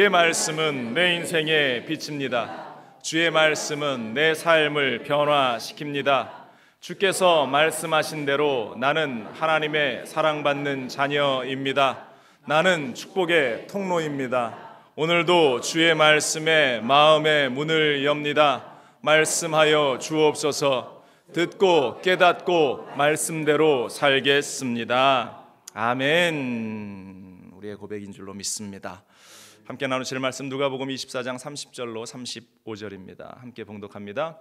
주의 말씀은 내 인생의 빛입니다. 주의 말씀은 내 삶을 변화시킵니다. 주께서 말씀하신 대로 나는 하나님의 사랑받는 자녀입니다. 나는 축복의 통로입니다. 오늘도 주의 말씀에 마음의 문을 엽니다. 말씀하여 주옵소서. 듣고 깨닫고 말씀대로 살겠습니다. 아멘. 우리의 고백인 줄로 믿습니다. 함께 나누실 말씀 누가복음 24장 30절로 35절입니다. 함께 봉독합니다.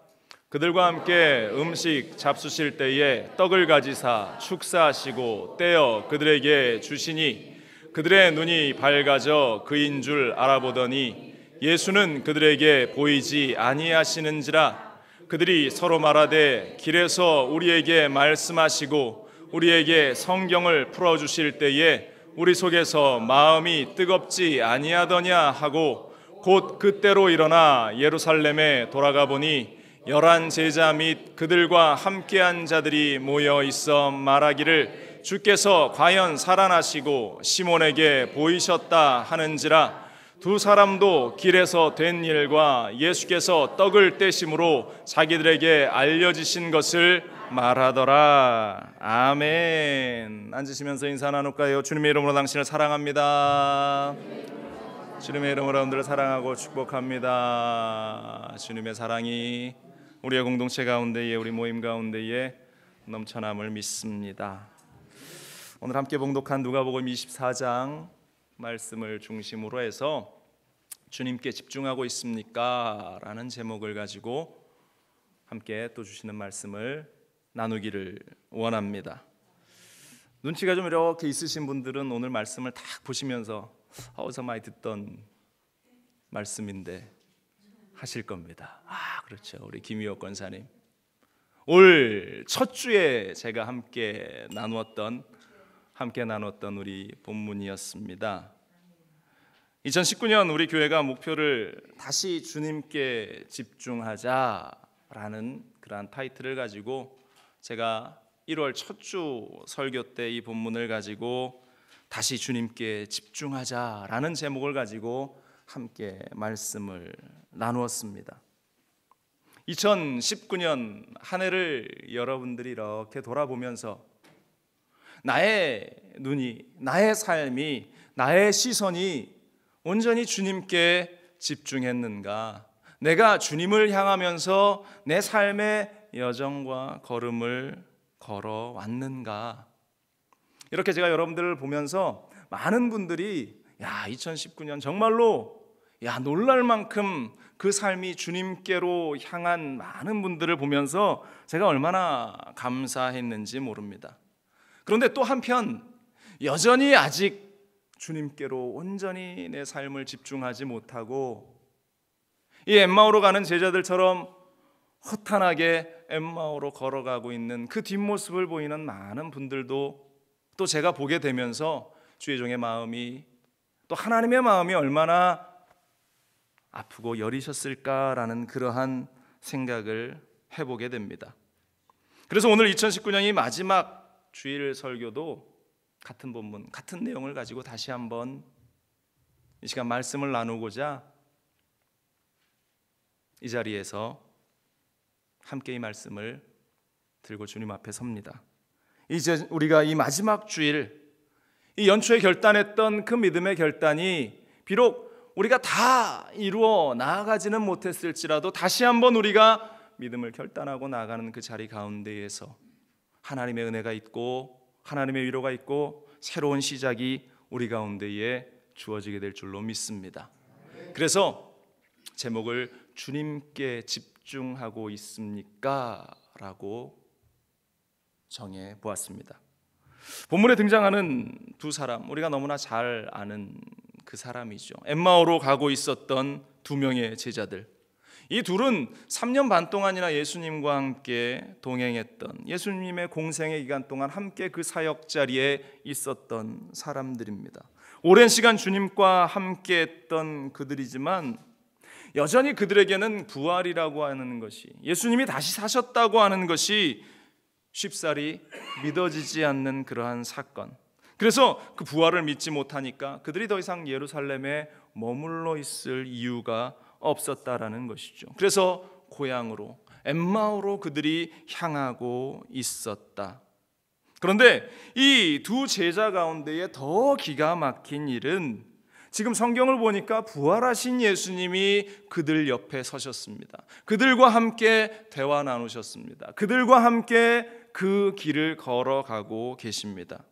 그들과 함께 음식 잡수실 때에 떡을 가지사 축사하시고 떼어 그들에게 주시니 그들의 눈이 밝아져 그인 줄 알아보더니 예수는 그들에게 보이지 아니하시는지라. 그들이 서로 말하되 길에서 우리에게 말씀하시고 우리에게 성경을 풀어주실 때에 우리 속에서 마음이 뜨겁지 아니하더냐 하고 곧 그때로 일어나 예루살렘에 돌아가 보니 11 제자 및 그들과 함께한 자들이 모여 있어 말하기를 주께서 과연 살아나시고 시몬에게 보이셨다 하는지라. 두 사람도 길에서 된 일과 예수께서 떡을 떼심으로 자기들에게 알려지신 것을 말하더라. 아멘. 앉으시면서 인사 나눌까요? 주님의 이름으로 당신을 사랑합니다. 주님의 이름으로 여러분들을 사랑하고 축복합니다. 주님의 사랑이 우리의 공동체 가운데에, 우리 모임 가운데에 넘쳐남을 믿습니다. 오늘 함께 봉독한 누가복음 24장 말씀을 중심으로 해서 주님께 집중하고 있습니까? 라는 제목을 가지고 함께 또 주시는 말씀을 나누기를 원합니다. 눈치가 좀 이렇게 있으신 분들은 오늘 말씀을 딱 보시면서 어디서 많이 듣던 말씀인데 하실 겁니다. 그렇죠. 우리 김희옥 권사님, 올 첫 주에 제가 함께 나누었던 우리 본문이었습니다. 2019년 우리 교회가 목표를 다시 주님께 집중하자라는 그러한 타이틀을 가지고 제가 1월 첫 주 설교 때 이 본문을 가지고 다시 주님께 집중하자라는 제목을 가지고 함께 말씀을 나누었습니다. 2019년 한 해를 여러분들이 이렇게 돌아보면서 나의 눈이, 나의 삶이, 나의 시선이 온전히 주님께 집중했는가? 내가 주님을 향하면서 내 삶의 여정과 걸음을 걸어왔는가? 이렇게 제가 여러분들을 보면서 많은 분들이 2019년 정말로 놀랄 만큼 그 삶이 주님께로 향한 많은 분들을 보면서 제가 얼마나 감사했는지 모릅니다. 그런데 또 한편 여전히 아직 주님께로 온전히 내 삶을 집중하지 못하고 이 엠마오로 가는 제자들처럼 허탄하게 엠마오로 걸어가고 있는 그 뒷모습을 보이는 많은 분들도 또 제가 보게 되면서 주의 종의 마음이, 또 하나님의 마음이 얼마나 아프고 여리셨을까라는 그러한 생각을 해보게 됩니다. 그래서 오늘 2019년이 마지막 주일 설교도 같은 본문, 같은 내용을 가지고 다시 한번 이 시간 말씀을 나누고자 이 자리에서 함께 이 말씀을 들고 주님 앞에 섭니다. 이제 우리가 이 마지막 주일, 이 연초에 결단했던 그 믿음의 결단이 비록 우리가 다 이루어 나아가지는 못했을지라도 다시 한번 우리가 믿음을 결단하고 나아가는 그 자리 가운데에서 하나님의 은혜가 있고 하나님의 위로가 있고 새로운 시작이 우리 가운데에 주어지게 될 줄로 믿습니다. 그래서 제목을 주님께 집중하고 있습니까? 라고 정해 보았습니다. 본문에 등장하는 두 사람, 우리가 너무나 잘 아는 그 사람이죠. 엠마오로 가고 있었던 두 명의 제자들. 이 둘은 3년 반 동안이나 예수님과 함께 동행했던, 예수님의 공생의 기간 동안 함께 그 사역 자리에 있었던 사람들입니다. 오랜 시간 주님과 함께 했던 그들이지만 여전히 그들에게는 부활이라고 하는 것이, 예수님이 다시 사셨다고 하는 것이 쉽사리 믿어지지 않는 그러한 사건. 그래서 그 부활을 믿지 못하니까 그들이 더 이상 예루살렘에 머물러 있을 이유가 없었다라는 것이죠. 그래서 고향으로 엠마오로 그들이 향하고 있었다. 그런데 이 두 제자 가운데에 더 기가 막힌 일은 지금 성경을 보니까 부활하신 예수님이 그들 옆에 서셨습니다. 그들과 함께 대화 나누셨습니다. 그들과 함께 그 길을 걸어가고 계십니다.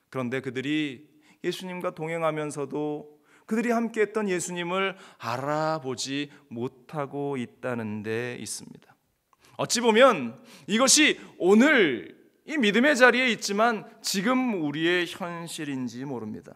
그런데 그들이 예수님과 동행하면서도 그들이 함께했던 예수님을 알아보지 못하고 있다는 데 있습니다. 어찌 보면 이것이 오늘 이 믿음의 자리에 있지만 지금 우리의 현실인지 모릅니다.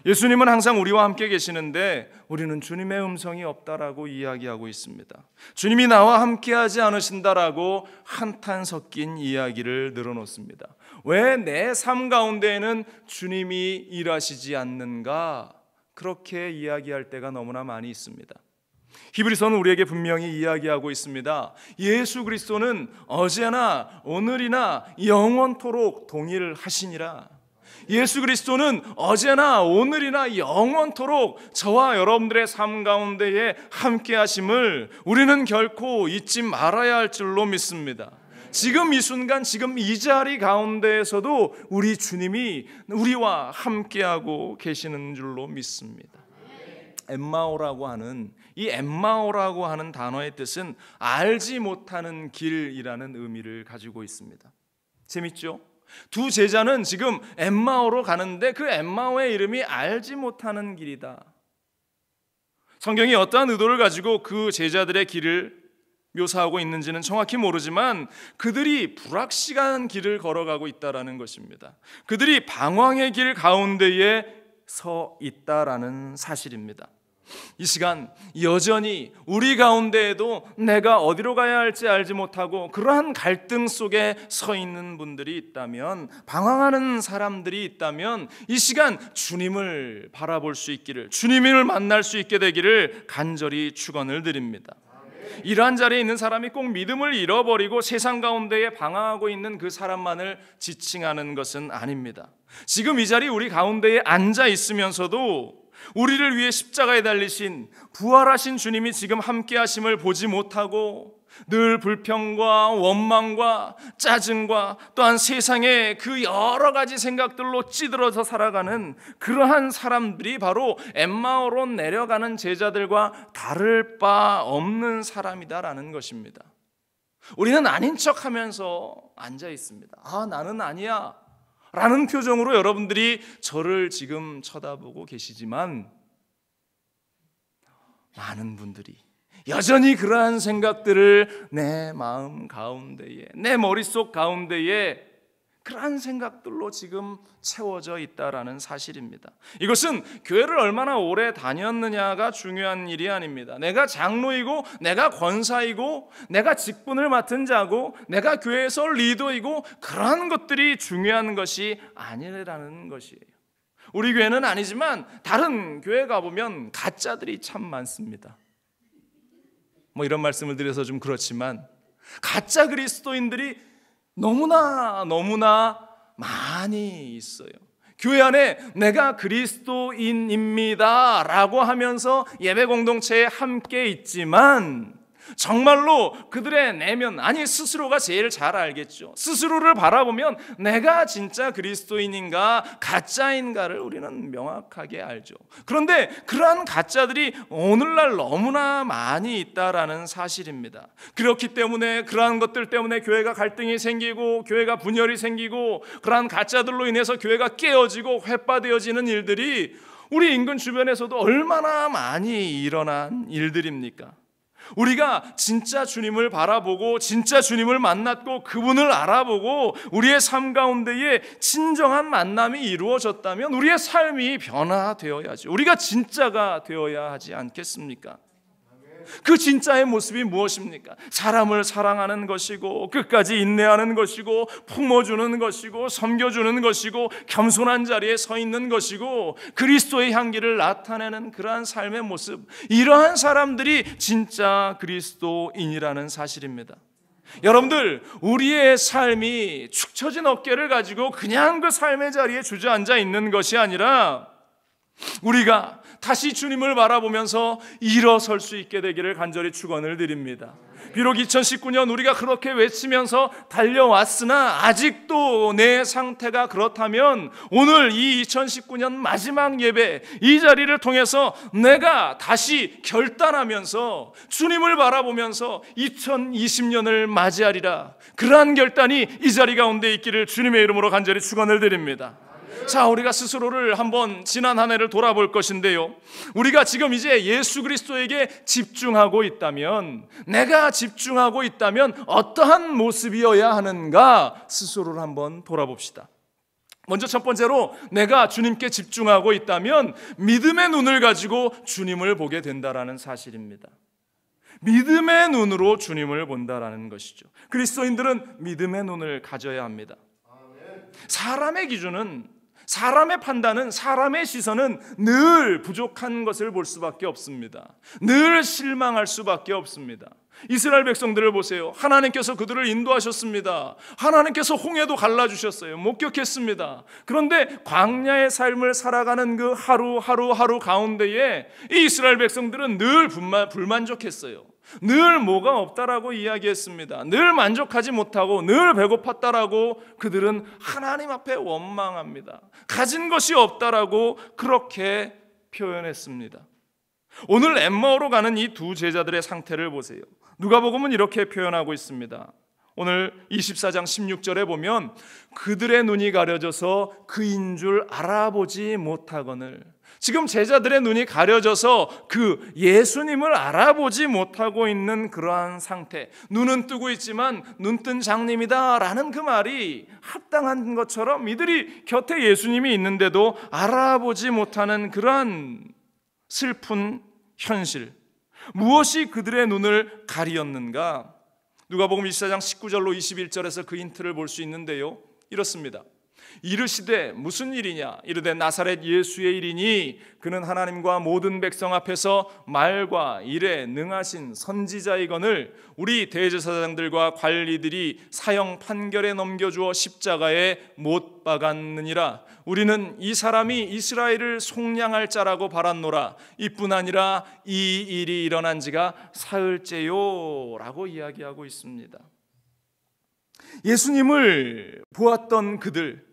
예수님은 항상 우리와 함께 계시는데 우리는 주님의 음성이 없다라고 이야기하고 있습니다. 주님이 나와 함께하지 않으신다라고 한탄 섞인 이야기를 늘어놓습니다. 왜 내 삶 가운데에는 주님이 일하시지 않는가? 그렇게 이야기할 때가 너무나 많이 있습니다. 히브리서는 우리에게 분명히 이야기하고 있습니다. 예수 그리스도는 어제나 오늘이나 영원토록 동일하시니라. 예수 그리스도는 어제나 오늘이나 영원토록 저와 여러분들의 삶 가운데에 함께 하심을 우리는 결코 잊지 말아야 할 줄로 믿습니다. 지금 이 순간, 지금 이 자리 가운데에서도 우리 주님이 우리와 함께하고 계시는 줄로 믿습니다. 엠마오라고 하는 이 엠마오라고 하는 단어의 뜻은 알지 못하는 길이라는 의미를 가지고 있습니다. 재밌죠? 두 제자는 지금 엠마오로 가는데 그 엠마오의 이름이 알지 못하는 길이다. 성경이 어떠한 의도를 가지고 그 제자들의 길을 묘사하고 있는지는 정확히 모르지만 그들이 불확실한 길을 걸어가고 있다라는 것입니다. 그들이 방황의 길 가운데에 서 있다라는 사실입니다. 이 시간 여전히 우리 가운데에도 내가 어디로 가야 할지 알지 못하고 그러한 갈등 속에 서 있는 분들이 있다면, 방황하는 사람들이 있다면 이 시간 주님을 바라볼 수 있기를, 주님을 만날 수 있게 되기를 간절히 축원을 드립니다. 이러한 자리에 있는 사람이 꼭 믿음을 잃어버리고 세상 가운데에 방황하고 있는 그 사람만을 지칭하는 것은 아닙니다. 지금 이 자리 우리 가운데에 앉아 있으면서도 우리를 위해 십자가에 달리신 부활하신 주님이 지금 함께 하심을 보지 못하고 늘 불평과 원망과 짜증과 또한 세상의 그 여러 가지 생각들로 찌들어서 살아가는 그러한 사람들이 바로 엠마오로 내려가는 제자들과 다를 바 없는 사람이다라는 것입니다. 우리는 아닌 척하면서 앉아 있습니다. 나는 아니야 라는 표정으로 여러분들이 저를 지금 쳐다보고 계시지만 많은 분들이 여전히 그러한 생각들을 내 마음 가운데에, 내 머릿속 가운데에 그러한 생각들로 지금 채워져 있다라는 사실입니다. 이것은 교회를 얼마나 오래 다녔느냐가 중요한 일이 아닙니다. 내가 장로이고 내가 권사이고 내가 직분을 맡은 자고 내가 교회에서 리더이고 그러한 것들이 중요한 것이 아니라는 것이에요. 우리 교회는 아니지만 다른 교회 가보면 가짜들이 참 많습니다. 이런 말씀을 드려서 좀 그렇지만 가짜 그리스도인들이 너무나 많이 있어요. 교회 안에 내가 그리스도인입니다 라고 하면서 예배 공동체에 함께 있지만 정말로 그들의 내면, 아니 스스로가 제일 잘 알겠죠. 스스로를 바라보면 내가 진짜 그리스도인인가 가짜인가를 우리는 명확하게 알죠. 그런데 그러한 가짜들이 오늘날 너무나 많이 있다라는 사실입니다. 그렇기 때문에 그러한 것들 때문에 교회가 갈등이 생기고 교회가 분열이 생기고 그러한 가짜들로 인해서 교회가 깨어지고 회파되어지는 일들이 우리 인근 주변에서도 얼마나 많이 일어난 일들입니까? 우리가 진짜 주님을 바라보고 진짜 주님을 만났고 그분을 알아보고 우리의 삶 가운데에 진정한 만남이 이루어졌다면 우리의 삶이 변화되어야죠. 우리가 진짜가 되어야 하지 않겠습니까? 그 진짜의 모습이 무엇입니까? 사람을 사랑하는 것이고 끝까지 인내하는 것이고 품어주는 것이고 섬겨주는 것이고 겸손한 자리에 서 있는 것이고 그리스도의 향기를 나타내는 그러한 삶의 모습, 이러한 사람들이 진짜 그리스도인이라는 사실입니다. 여러분들, 우리의 삶이 축 처진 어깨를 가지고 그냥 그 삶의 자리에 주저앉아 있는 것이 아니라 우리가 다시 주님을 바라보면서 일어설 수 있게 되기를 간절히 축원을 드립니다. 비록 2019년 우리가 그렇게 외치면서 달려왔으나 아직도 내 상태가 그렇다면 오늘 이 2019년 마지막 예배 이 자리를 통해서 내가 다시 결단하면서 주님을 바라보면서 2020년을 맞이하리라, 그러한 결단이 이 자리 가운데 있기를 주님의 이름으로 간절히 축원을 드립니다. 자, 우리가 스스로를 한번 지난 한 해를 돌아볼 것인데요, 우리가 지금 이제 예수 그리스도에게 집중하고 있다면, 내가 집중하고 있다면 어떠한 모습이어야 하는가 스스로를 한번 돌아봅시다. 먼저 첫 번째로, 내가 주님께 집중하고 있다면 믿음의 눈을 가지고 주님을 보게 된다라는 사실입니다. 믿음의 눈으로 주님을 본다라는 것이죠. 그리스도인들은 믿음의 눈을 가져야 합니다. 사람의 기준은, 사람의 판단은, 사람의 시선은 늘 부족한 것을 볼 수밖에 없습니다. 늘 실망할 수밖에 없습니다. 이스라엘 백성들을 보세요. 하나님께서 그들을 인도하셨습니다. 하나님께서 홍해도 갈라주셨어요. 목격했습니다. 그런데 광야의 삶을 살아가는 그 하루 가운데에 이 이스라엘 백성들은 늘 불만족했어요. 늘 뭐가 없다라고 이야기했습니다. 늘 만족하지 못하고 늘 배고팠다라고 그들은 하나님 앞에 원망합니다. 가진 것이 없다라고 그렇게 표현했습니다. 오늘 엠마오로 가는 이 두 제자들의 상태를 보세요. 누가복음은 이렇게 표현하고 있습니다. 오늘 24장 16절에 보면 그들의 눈이 가려져서 그인 줄 알아보지 못하거늘, 지금 제자들의 눈이 가려져서 그 예수님을 알아보지 못하고 있는 그러한 상태, 눈은 뜨고 있지만 눈뜬 장님이다 라는 그 말이 합당한 것처럼 이들이 곁에 예수님이 있는데도 알아보지 못하는 그러한 슬픈 현실, 무엇이 그들의 눈을 가리었는가? 누가복음 24장 19절로 21절에서 그 힌트를 볼 수 있는데요, 이렇습니다. 이르시되 무슨 일이냐? 이르되 나사렛 예수의 일이니 그는 하나님과 모든 백성 앞에서 말과 일에 능하신 선지자이거늘 우리 대제사장들과 관리들이 사형 판결에 넘겨주어 십자가에 못 박았느니라. 우리는 이 사람이 이스라엘을 속량할 자라고 바랐노라. 이뿐 아니라 이 일이 일어난 지가 사흘째요 라고 이야기하고 있습니다. 예수님을 보았던 그들,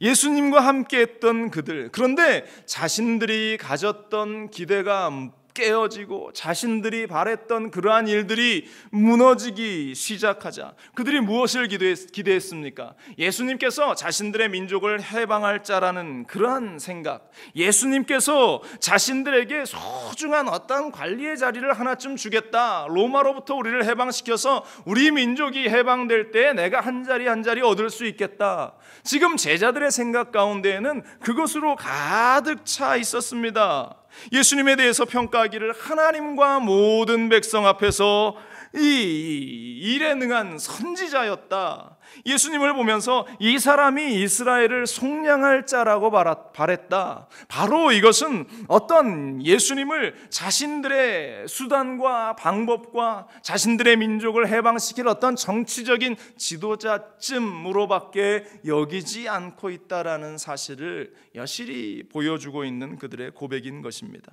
예수님과 함께했던 그들, 그런데 자신들이 가졌던 기대가 깨어지고 자신들이 바랬던 그러한 일들이 무너지기 시작하자 그들이 무엇을 기대했습니까? 예수님께서 자신들의 민족을 해방할 자라는 그러한 생각, 예수님께서 자신들에게 소중한 어떤 관리의 자리를 하나쯤 주겠다, 로마로부터 우리를 해방시켜서 우리 민족이 해방될 때 내가 한 자리 한 자리 얻을 수 있겠다. 지금 제자들의 생각 가운데에는 그것으로 가득 차 있었습니다. 예수님에 대해서 평가하기를 하나님과 모든 백성 앞에서 이 일에 능한 선지자였다. 예수님을 보면서 이 사람이 이스라엘을 속량할 자라고 바랬다. 바로 이것은 어떤 예수님을 자신들의 수단과 방법과 자신들의 민족을 해방시킬 어떤 정치적인 지도자쯤으로밖에 여기지 않고 있다라는 사실을 여실히 보여주고 있는 그들의 고백인 것입니다.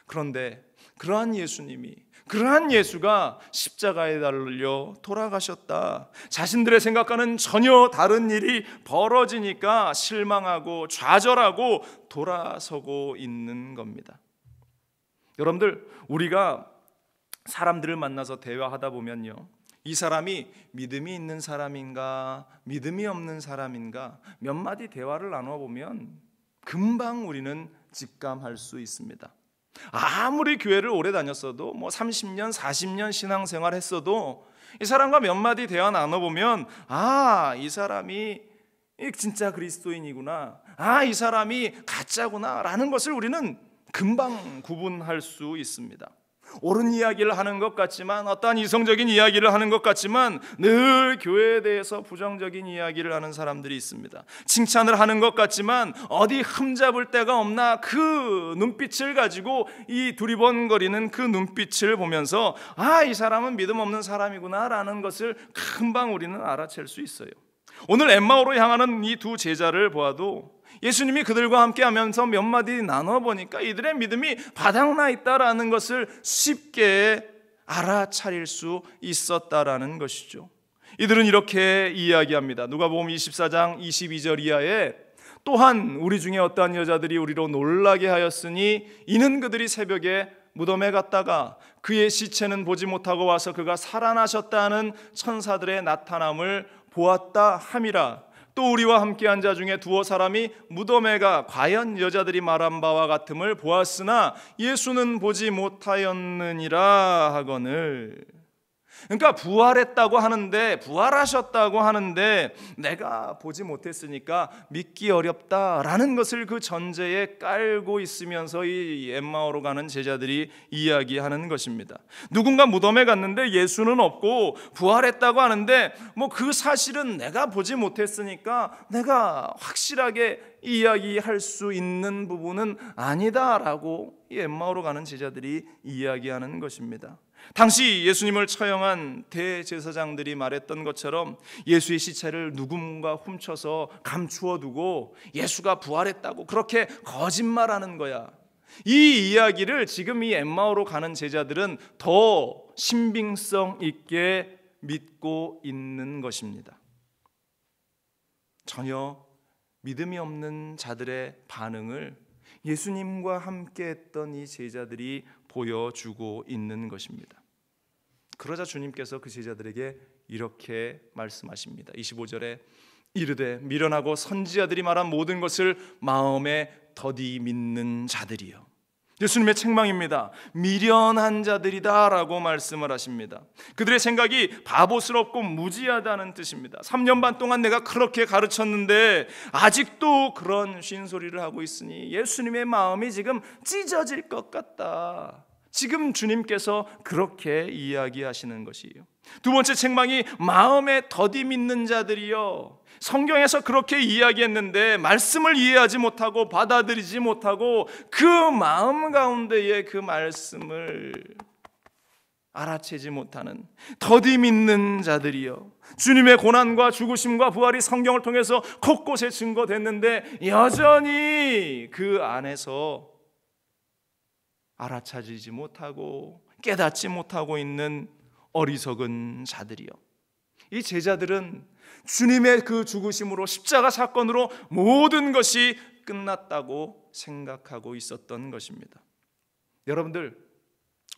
그런데 그러한 예수님이, 그러한 예수가 십자가에 달려 돌아가셨다. 자신들의 생각과는 전혀 다른 일이 벌어지니까 실망하고 좌절하고 돌아서고 있는 겁니다. 여러분들, 우리가 사람들을 만나서 대화하다 보면요, 이 사람이 믿음이 있는 사람인가 믿음이 없는 사람인가 몇 마디 대화를 나눠보면 금방 우리는 직감할 수 있습니다. 아무리 교회를 오래 다녔어도 30년 40년 신앙생활 했어도 이 사람과 몇 마디 대화 나눠보면 이 사람이 진짜 그리스도인이구나, 이 사람이 가짜구나 라는 것을 우리는 금방 구분할 수 있습니다. 옳은 이야기를 하는 것 같지만, 어떠한 이성적인 이야기를 하는 것 같지만 늘 교회에 대해서 부정적인 이야기를 하는 사람들이 있습니다. 칭찬을 하는 것 같지만 어디 흠잡을 데가 없나 그 눈빛을 가지고 이 두리번거리는 그 눈빛을 보면서 이 사람은 믿음 없는 사람이구나 라는 것을 금방 우리는 알아챌 수 있어요. 오늘 엠마오로 향하는 이 두 제자를 보아도 예수님이 그들과 함께 하면서 몇 마디 나눠보니까 이들의 믿음이 바닥나 있다라는 것을 쉽게 알아차릴 수 있었다라는 것이죠. 이들은 이렇게 이야기합니다. 누가복음 24장 22절 이하에 또한 우리 중에 어떠한 여자들이 우리로 놀라게 하였으니 이는 그들이 새벽에 무덤에 갔다가 그의 시체는 보지 못하고 와서 그가 살아나셨다는 천사들의 나타남을 보았다 함이라. 또 우리와 함께한 자 중에 두어 사람이 무덤에 가 과연 여자들이 말한 바와 같음을 보았으나 예수는 보지 못하였느니라 하거늘. 그러니까 부활했다고 하는데, 부활하셨다고 하는데 내가 보지 못했으니까 믿기 어렵다라는 것을 그 전제에 깔고 있으면서 이 엠마오로 가는 제자들이 이야기하는 것입니다. 누군가 무덤에 갔는데 예수는 없고 부활했다고 하는데 그 사실은 내가 보지 못했으니까 내가 확실하게 이야기할 수 있는 부분은 아니다라고 이 엠마오로 가는 제자들이 이야기하는 것입니다. 당시 예수님을 처형한 대제사장들이 말했던 것처럼 예수의 시체를 누군가 훔쳐서 감추어 두고 예수가 부활했다고 그렇게 거짓말하는 거야. 이 이야기를 지금 이 엠마오로 가는 제자들은 더 신빙성 있게 믿고 있는 것입니다. 전혀 믿음이 없는 자들의 반응을 예수님과 함께 했던 이 제자들이 보여주고 있는 것입니다. 그러자 주님께서 그 제자들에게 이렇게 말씀하십니다. 25절에 이르되 미련하고 선지자들이 말한 모든 것을 마음에 더디 믿는 자들이요. 예수님의 책망입니다. 미련한 자들이다 라고 말씀을 하십니다. 그들의 생각이 바보스럽고 무지하다는 뜻입니다. 3년 반 동안 내가 그렇게 가르쳤는데 아직도 그런 쉰소리를 하고 있으니 예수님의 마음이 지금 찢어질 것 같다. 지금 주님께서 그렇게 이야기하시는 것이에요. 두 번째 책망이 마음에 더디 믿는 자들이요. 성경에서 그렇게 이야기했는데 말씀을 이해하지 못하고 받아들이지 못하고 그 마음 가운데에 그 말씀을 알아채지 못하는 더디 믿는 자들이요. 주님의 고난과 죽으심과 부활이 성경을 통해서 곳곳에 증거됐는데 여전히 그 안에서 알아차리지 못하고 깨닫지 못하고 있는 어리석은 자들이요. 이 제자들은 주님의 그 죽으심으로 십자가 사건으로 모든 것이 끝났다고 생각하고 있었던 것입니다. 여러분들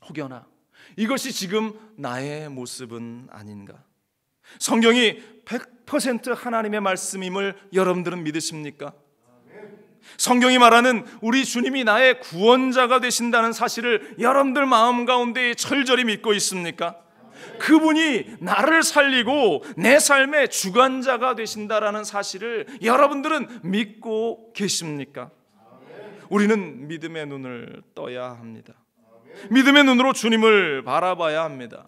혹여나 이것이 지금 나의 모습은 아닌가? 성경이 100% 하나님의 말씀임을 여러분들은 믿으십니까? 성경이 말하는 우리 주님이 나의 구원자가 되신다는 사실을 여러분들 마음 가운데 철저히 믿고 있습니까? 그분이 나를 살리고 내 삶의 주관자가 되신다라는 사실을 여러분들은 믿고 계십니까? 우리는 믿음의 눈을 떠야 합니다. 믿음의 눈으로 주님을 바라봐야 합니다.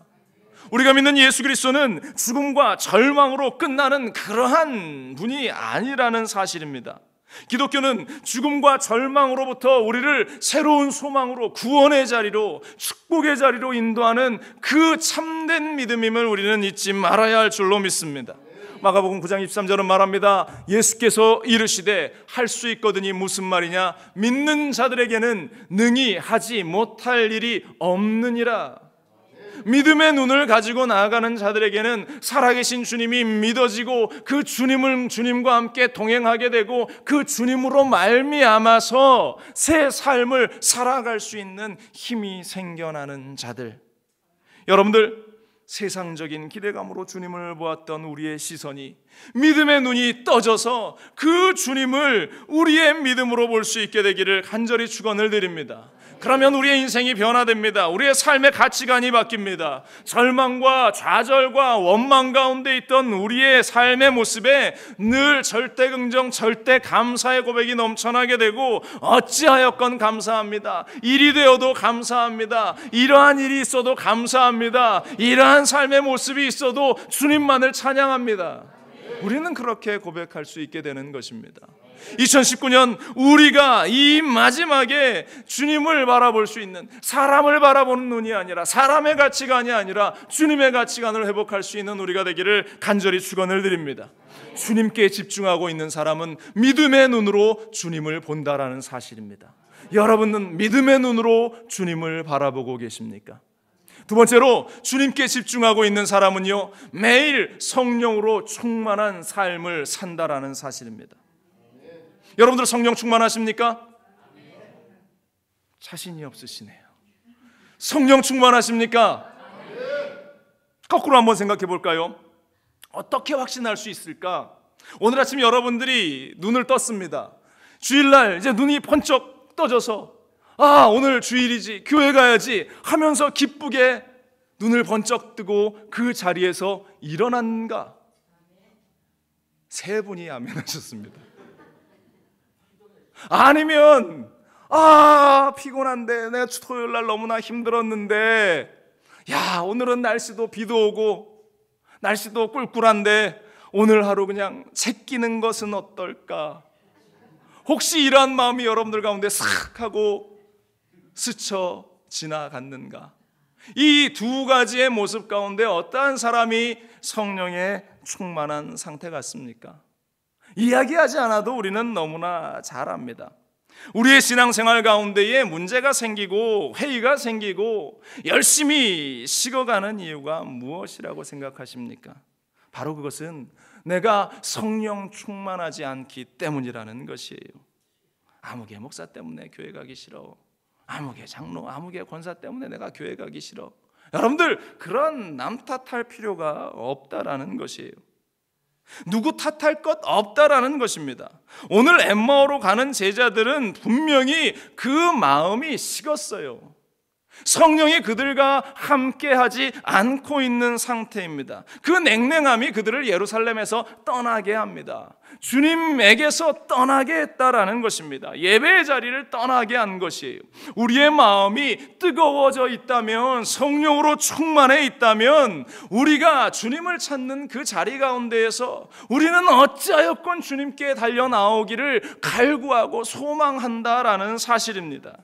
우리가 믿는 예수 그리스도는 죽음과 절망으로 끝나는 그러한 분이 아니라는 사실입니다. 기독교는 죽음과 절망으로부터 우리를 새로운 소망으로 구원의 자리로 축복의 자리로 인도하는 그 참된 믿음임을 우리는 잊지 말아야 할 줄로 믿습니다. 마가복음 9장 23절은 말합니다. 예수께서 이르시되 할 수 있거든이 무슨 말이냐? 믿는 자들에게는 능히 하지 못할 일이 없느니라. 믿음의 눈을 가지고 나아가는 자들에게는 살아계신 주님이 믿어지고 그 주님과 함께 동행하게 되고 그 주님으로 말미암아서 새 삶을 살아갈 수 있는 힘이 생겨나는 자들. 여러분들 세상적인 기대감으로 주님을 보았던 우리의 시선이 믿음의 눈이 떠져서 그 주님을 우리의 믿음으로 볼 수 있게 되기를 간절히 축원을 드립니다. 그러면 우리의 인생이 변화됩니다. 우리의 삶의 가치관이 바뀝니다. 절망과 좌절과 원망 가운데 있던 우리의 삶의 모습에 늘 절대 긍정, 절대 감사의 고백이 넘쳐나게 되고 어찌하였건 감사합니다. 일이 되어도 감사합니다. 이러한 일이 있어도 감사합니다. 이러한 삶의 모습이 있어도 주님만을 찬양합니다. 우리는 그렇게 고백할 수 있게 되는 것입니다. 2019년 우리가 이 마지막에 주님을 바라볼 수 있는, 사람을 바라보는 눈이 아니라 사람의 가치관이 아니라 주님의 가치관을 회복할 수 있는 우리가 되기를 간절히 축원을 드립니다. 주님께 집중하고 있는 사람은 믿음의 눈으로 주님을 본다라는 사실입니다. 여러분은 믿음의 눈으로 주님을 바라보고 계십니까? 두 번째로, 주님께 집중하고 있는 사람은요, 매일 성령으로 충만한 삶을 산다라는 사실입니다. 여러분들 성령 충만하십니까? 자신이 없으시네요. 성령 충만하십니까? 거꾸로 한번 생각해 볼까요? 어떻게 확신할 수 있을까? 오늘 아침 여러분들이 눈을 떴습니다. 주일날 이제 눈이 번쩍 떠져서 오늘 주일이지, 교회 가야지 하면서 기쁘게 눈을 번쩍 뜨고 그 자리에서 일어난가? 세 분이 아멘 하셨습니다. 아니면 피곤한데, 내가 토요일날 너무나 힘들었는데, 오늘은 날씨도 비도 오고 날씨도 꿀꿀한데 오늘 하루 그냥 제끼는 것은 어떨까? 혹시 이러한 마음이 여러분들 가운데 싹 하고 스쳐 지나갔는가? 이 두 가지의 모습 가운데 어떠한 사람이 성령에 충만한 상태 같습니까? 이야기하지 않아도 우리는 너무나 잘 압니다. 우리의 신앙생활 가운데에 문제가 생기고 회의가 생기고 열심히 식어가는 이유가 무엇이라고 생각하십니까? 바로 그것은 내가 성령 충만하지 않기 때문이라는 것이에요. 아무개 목사 때문에 교회 가기 싫어, 아무개 장로, 아무개 권사 때문에 내가 교회 가기 싫어. 여러분들, 그런 남 탓할 필요가 없다라는 것이에요. 누구 탓할 것 없다라는 것입니다. 오늘 엠마오로 가는 제자들은 분명히 그 마음이 식었어요. 성령이 그들과 함께하지 않고 있는 상태입니다. 그 냉랭함이 그들을 예루살렘에서 떠나게 합니다. 주님에게서 떠나게 했다라는 것입니다. 예배의 자리를 떠나게 한 것이에요. 우리의 마음이 뜨거워져 있다면, 성령으로 충만해 있다면, 우리가 주님을 찾는 그 자리 가운데에서 우리는 어찌하였건 주님께 달려나오기를 갈구하고 소망한다라는 사실입니다.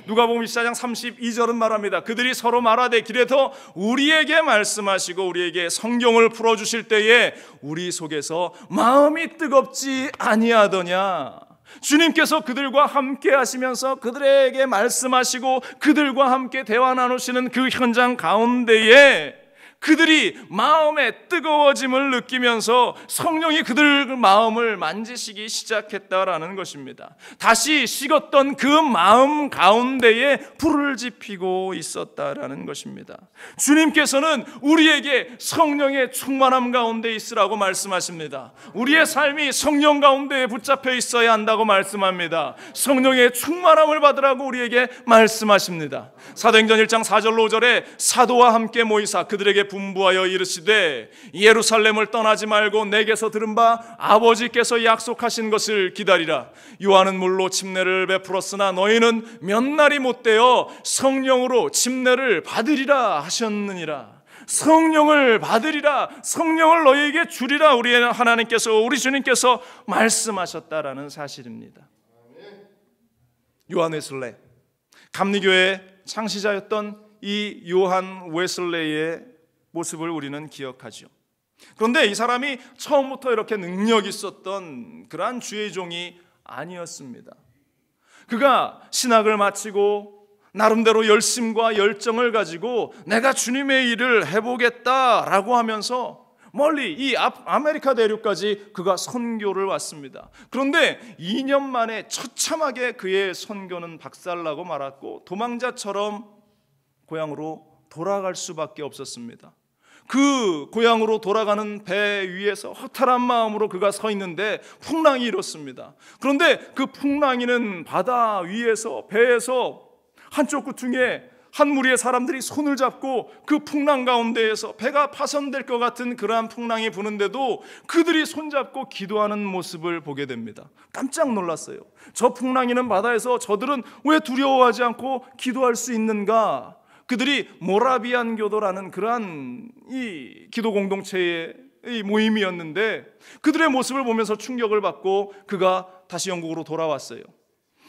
누가복음 24장 32절은 말합니다. 그들이 서로 말하되 길에서 우리에게 말씀하시고 우리에게 성경을 풀어주실 때에 우리 속에서 마음이 뜨겁지 아니하더냐. 주님께서 그들과 함께 하시면서 그들에게 말씀하시고 그들과 함께 대화 나누시는 그 현장 가운데에 그들이 마음의 뜨거워짐을 느끼면서 성령이 그들 마음을 만지시기 시작했다라는 것입니다. 다시 식었던 그 마음 가운데에 불을 지피고 있었다라는 것입니다. 주님께서는 우리에게 성령의 충만함 가운데 있으라고 말씀하십니다. 우리의 삶이 성령 가운데에 붙잡혀 있어야 한다고 말씀합니다. 성령의 충만함을 받으라고 우리에게 말씀하십니다. 사도행전 1장 4절로 5절에 사도와 함께 모이사 그들에게 분부하여 이르시되 예루살렘을 떠나지 말고 내게서 들은 바 아버지께서 약속하신 것을 기다리라. 요한은 물로 침례를 베풀었으나 너희는 몇 날이 못되어 성령으로 침례를 받으리라 하셨느니라. 성령을 받으리라, 성령을 너희에게 주리라 우리 하나님께서, 우리 주님께서 말씀하셨다라는 사실입니다. 요한 웨슬레, 감리교의 창시자였던 이 요한 웨슬레의 모습을 우리는 기억하죠. 그런데 이 사람이 처음부터 이렇게 능력 있었던 그러한 주의 종이 아니었습니다. 그가 신학을 마치고 나름대로 열심과 열정을 가지고 내가 주님의 일을 해보겠다라고 하면서 멀리 이 아메리카 대륙까지 그가 선교를 왔습니다. 그런데 2년 만에 처참하게 그의 선교는 박살나고 말았고 도망자처럼 고향으로 돌아갈 수밖에 없었습니다. 그 고향으로 돌아가는 배 위에서 허탈한 마음으로 그가 서 있는데 풍랑이 일었습니다. 그런데 그 풍랑이는 바다 위에서, 배에서 한쪽 구퉁에 한 무리의 사람들이 손을 잡고 그 풍랑 가운데에서 배가 파손될 것 같은 그러한 풍랑이 부는데도 그들이 손잡고 기도하는 모습을 보게 됩니다. 깜짝 놀랐어요. 저 풍랑이는 바다에서 저들은 왜 두려워하지 않고 기도할 수 있는가? 그들이 모라비안 교도라는 그러한 이 기도 공동체에 이 모임이었는데 그들의 모습을 보면서 충격을 받고 그가 다시 영국으로 돌아왔어요.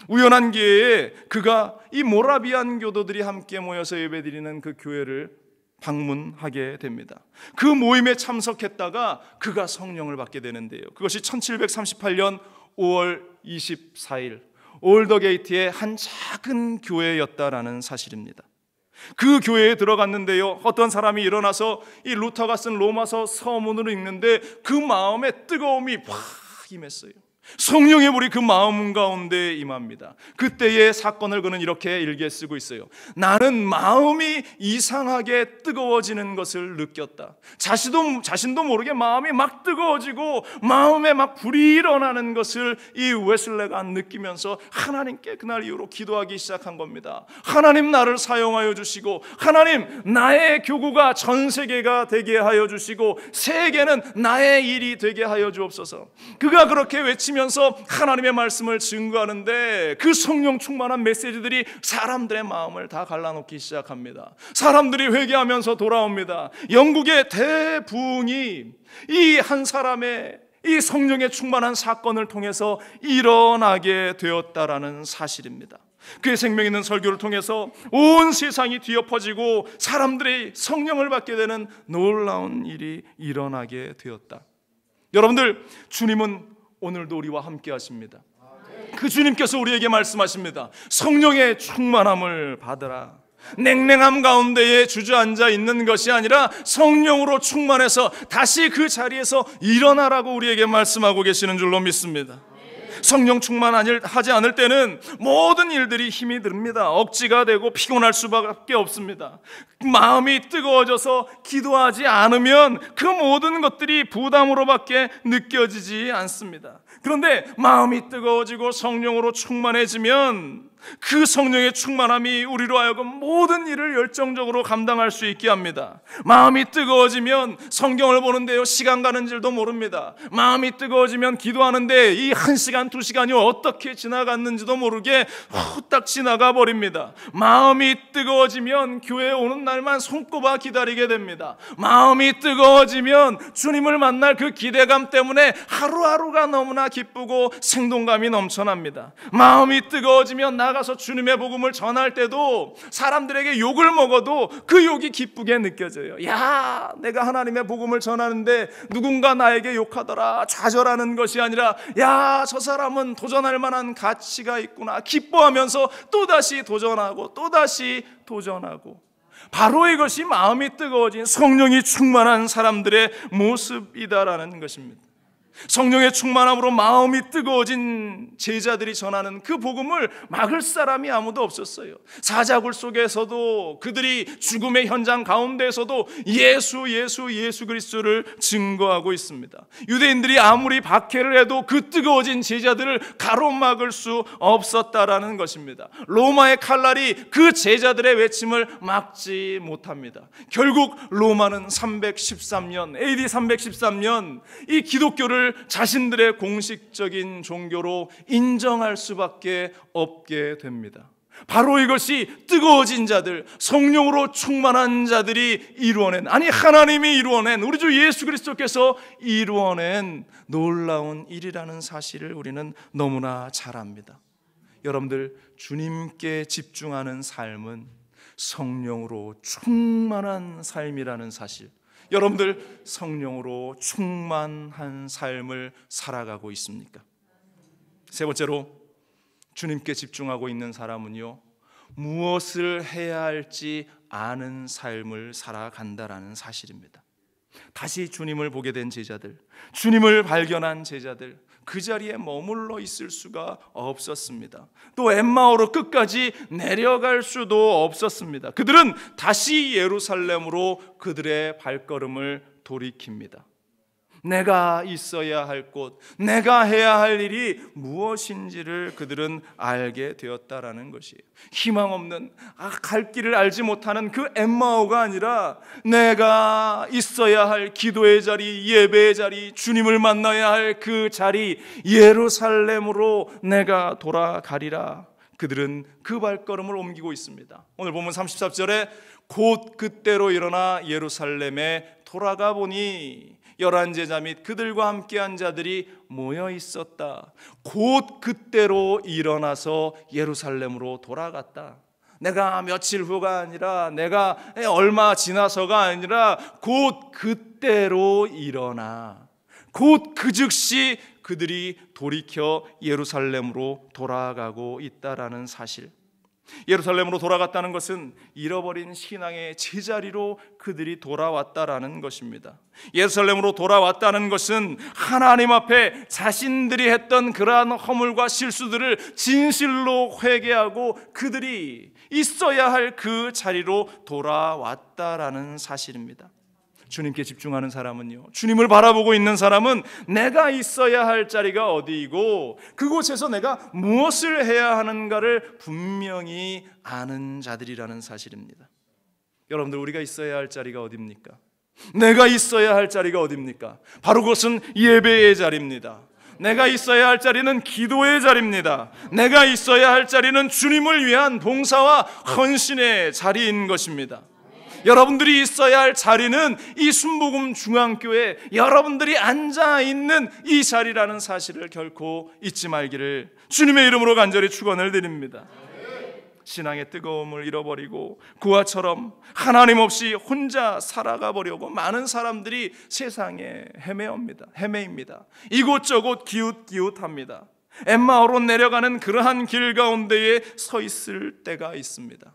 우연한 기회에 그가 이 모라비안 교도들이 함께 모여서 예배드리는 그 교회를 방문하게 됩니다. 그 모임에 참석했다가 그가 성령을 받게 되는데요. 그것이 1738년 5월 24일 올더게이트의 한 작은 교회였다라는 사실입니다. 그 교회에 들어갔는데요, 어떤 사람이 일어나서 이 루터가 쓴 로마서 서문을 읽는데 그 마음에 뜨거움이 확 임했어요. 성령의 불이 그 마음 가운데 임합니다. 그때의 사건을 그는 이렇게 일기에 쓰고 있어요. 나는 마음이 이상하게 뜨거워지는 것을 느꼈다. 자신도 모르게 마음이 막 뜨거워지고 마음에 막 불이 일어나는 것을 이 웨슬레가 느끼면서 하나님께 그날 이후로 기도하기 시작한 겁니다. 하나님, 나를 사용하여 주시고, 하나님, 나의 교구가 전 세계가 되게 하여 주시고, 세계는 나의 일이 되게 하여 주옵소서. 그가 그렇게 외치면서 하나님의 말씀을 증거하는데 그 성령 충만한 메시지들이 사람들의 마음을 다 갈라놓기 시작합니다. 사람들이 회개하면서 돌아옵니다. 영국의 대부흥이 이 한 사람의 이 성령의 충만한 사건을 통해서 일어나게 되었다라는 사실입니다. 그의 생명 있는 설교를 통해서 온 세상이 뒤엎어지고 사람들이 성령을 받게 되는 놀라운 일이 일어나게 되었다. 여러분들, 주님은 오늘도 우리와 함께 하십니다. 그 주님께서 우리에게 말씀하십니다. 성령의 충만함을 받으라. 냉랭함 가운데에 주저앉아 있는 것이 아니라 성령으로 충만해서 다시 그 자리에서 일어나라고 우리에게 말씀하고 계시는 줄로 믿습니다. 성령 충만하지 않을 때는 모든 일들이 힘이 듭니다. 억지가 되고 피곤할 수밖에 없습니다. 마음이 뜨거워져서 기도하지 않으면 그 모든 것들이 부담으로밖에 느껴지지 않습니다. 그런데 마음이 뜨거워지고 성령으로 충만해지면 그 성령의 충만함이 우리로 하여금 모든 일을 열정적으로 감당할 수 있게 합니다. 마음이 뜨거워지면 성경을 보는데요, 시간 가는 줄도 모릅니다. 마음이 뜨거워지면 기도하는데 이 1시간, 2시간이 어떻게 지나갔는지도 모르게 후딱 지나가 버립니다. 마음이 뜨거워지면 교회에 오는 날만 손꼽아 기다리게 됩니다. 마음이 뜨거워지면 주님을 만날 그 기대감 때문에 하루하루가 너무나 기쁘고 생동감이 넘쳐납니다. 마음이 뜨거워지면 나가서 주님의 복음을 전할 때도 사람들에게 욕을 먹어도 그 욕이 기쁘게 느껴져요. 야, 내가 하나님의 복음을 전하는데 누군가 나에게 욕하더라, 좌절하는 것이 아니라 야, 저 사람은 도전할 만한 가치가 있구나, 기뻐하면서 또다시 도전하고 또다시 도전하고. 바로 이것이 마음이 뜨거워진 성령이 충만한 사람들의 모습이다라는 것입니다. 성령의 충만함으로 마음이 뜨거워진 제자들이 전하는 그 복음을 막을 사람이 아무도 없었어요. 사자굴 속에서도, 그들이 죽음의 현장 가운데에서도 예수 그리스도를 증거하고 있습니다. 유대인들이 아무리 박해를 해도 그 뜨거워진 제자들을 가로막을 수 없었다라는 것입니다. 로마의 칼날이 그 제자들의 외침을 막지 못합니다. 결국 로마는 313년, AD 313년 이 기독교를 자신들의 공식적인 종교로 인정할 수밖에 없게 됩니다. 바로 이것이 뜨거워진 자들, 성령으로 충만한 자들이 이루어낸, 아니 하나님이 이루어낸, 우리 주 예수 그리스도께서 이루어낸 놀라운 일이라는 사실을 우리는 너무나 잘 압니다. 여러분들, 주님께 집중하는 삶은 성령으로 충만한 삶이라는 사실, 여러분들 성령으로 충만한 삶을 살아가고 있습니까? 세 번째로, 주님께 집중하고 있는 사람은요, 무엇을 해야 할지 아는 삶을 살아간다라는 사실입니다. 다시 주님을 보게 된 제자들, 주님을 발견한 제자들, 그 자리에 머물러 있을 수가 없었습니다. 또 엠마오로 끝까지 내려갈 수도 없었습니다. 그들은 다시 예루살렘으로 그들의 발걸음을 돌이킵니다. 내가 있어야 할 곳, 내가 해야 할 일이 무엇인지를 그들은 알게 되었다라는 것이에요. 희망 없는, 갈 길을 알지 못하는 그 엠마오가 아니라 내가 있어야 할 기도의 자리, 예배의 자리, 주님을 만나야 할 그 자리, 예루살렘으로 내가 돌아가리라. 그들은 그 발걸음을 옮기고 있습니다. 오늘 보면 33절에 곧 그때로 일어나 예루살렘에 돌아가 보니 열한 제자 및 그들과 함께한 자들이 모여 있었다. 곧 그때로 일어나서 예루살렘으로 돌아갔다. 내가 며칠 후가 아니라 내가 얼마 지나서가 아니라 곧 그때로 일어나 곧 그 즉시 그들이 돌이켜 예루살렘으로 돌아가고 있다라는 사실. 예루살렘으로 돌아갔다는 것은 잃어버린 신앙의 제자리로 그들이 돌아왔다라는 것입니다. 예루살렘으로 돌아왔다는 것은 하나님 앞에 자신들이 했던 그러한 허물과 실수들을 진실로 회개하고 그들이 있어야 할 그 자리로 돌아왔다라는 사실입니다. 주님께 집중하는 사람은요, 주님을 바라보고 있는 사람은 내가 있어야 할 자리가 어디이고 그곳에서 내가 무엇을 해야 하는가를 분명히 아는 자들이라는 사실입니다. 여러분들, 우리가 있어야 할 자리가 어디입니까? 내가 있어야 할 자리가 어디입니까? 바로 그것은 예배의 자리입니다. 내가 있어야 할 자리는 기도의 자리입니다. 내가 있어야 할 자리는 주님을 위한 봉사와 헌신의 자리인 것입니다. 여러분들이 있어야 할 자리는 이 순복음 중앙교회 여러분들이 앉아있는 이 자리라는 사실을 결코 잊지 말기를 주님의 이름으로 간절히 축원을 드립니다. 신앙의 뜨거움을 잃어버리고 그와처럼 하나님 없이 혼자 살아가 보려고 많은 사람들이 세상에 헤매입니다. 이곳저곳 기웃기웃합니다. 엠마오로 내려가는 그러한 길 가운데에 서 있을 때가 있습니다.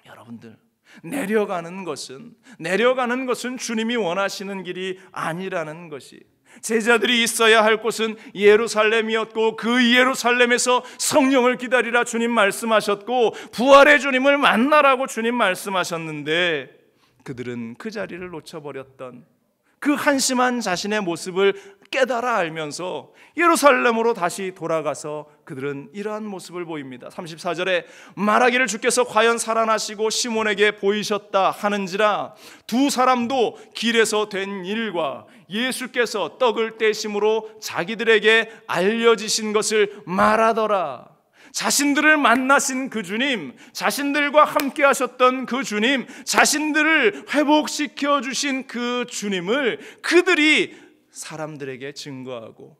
여러분들, 내려가는 것은 주님이 원하시는 길이 아니라는 것이, 제자들이 있어야 할 곳은 예루살렘이었고 그 예루살렘에서 성령을 기다리라 주님 말씀하셨고 부활의 주님을 만나라고 주님 말씀하셨는데 그들은 그 자리를 놓쳐버렸던 그 한심한 자신의 모습을 깨달아 알면서 예루살렘으로 다시 돌아가서 그들은 이러한 모습을 보입니다. 34절에 말하기를 주께서 과연 살아나시고 시몬에게 보이셨다 하는지라 두 사람도 길에서 된 일과 예수께서 떡을 떼심으로 자기들에게 알려지신 것을 말하더라. 자신들을 만나신 그 주님, 자신들과 함께 하셨던 그 주님, 자신들을 회복시켜 주신 그 주님을 그들이 사람들에게 증거하고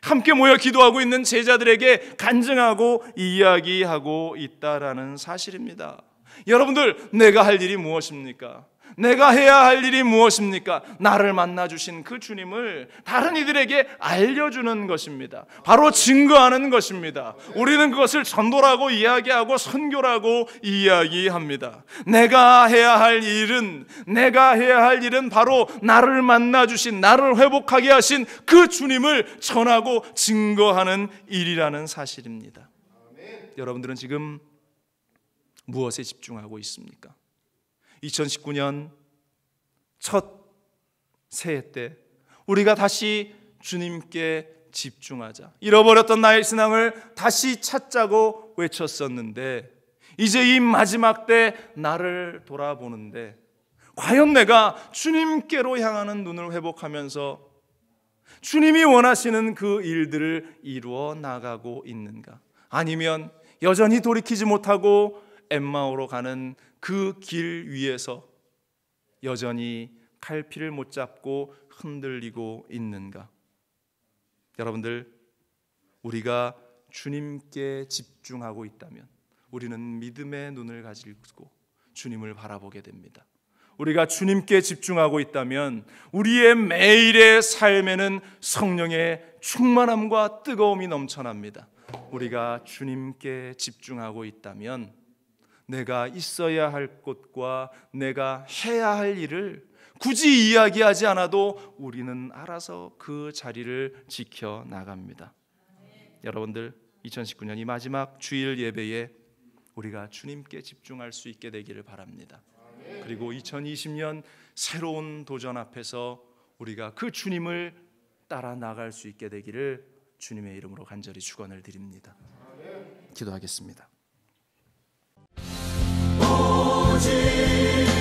함께 모여 기도하고 있는 제자들에게 간증하고 이야기하고 있다라는 사실입니다. 여러분들, 내가 할 일이 무엇입니까? 내가 해야 할 일이 무엇입니까? 나를 만나주신 그 주님을 다른 이들에게 알려주는 것입니다. 바로 증거하는 것입니다. 우리는 그것을 전도라고 이야기하고 선교라고 이야기합니다. 내가 해야 할 일은 바로 나를 만나주신, 나를 회복하게 하신 그 주님을 전하고 증거하는 일이라는 사실입니다. 여러분들은 지금 무엇에 집중하고 있습니까? 2019년 첫 새해 때 우리가 다시 주님께 집중하자, 잃어버렸던 나의 신앙을 다시 찾자고 외쳤었는데 이제 이 마지막 때 나를 돌아보는데 과연 내가 주님께로 향하는 눈을 회복하면서 주님이 원하시는 그 일들을 이루어 나가고 있는가? 아니면 여전히 돌이키지 못하고 엠마오로 가는 그 길 위에서 여전히 갈피를 못 잡고 흔들리고 있는가? 여러분들, 우리가 주님께 집중하고 있다면 우리는 믿음의 눈을 가지고 주님을 바라보게 됩니다. 우리가 주님께 집중하고 있다면 우리의 매일의 삶에는 성령의 충만함과 뜨거움이 넘쳐납니다. 우리가 주님께 집중하고 있다면 내가 있어야 할 곳과 내가 해야 할 일을 굳이 이야기하지 않아도 우리는 알아서 그 자리를 지켜나갑니다. 여러분들, 2019년 이 마지막 주일 예배에 우리가 주님께 집중할 수 있게 되기를 바랍니다. 그리고 2020년 새로운 도전 앞에서 우리가 그 주님을 따라 나갈 수 있게 되기를 주님의 이름으로 간절히 축원을 드립니다. 기도하겠습니다. 오직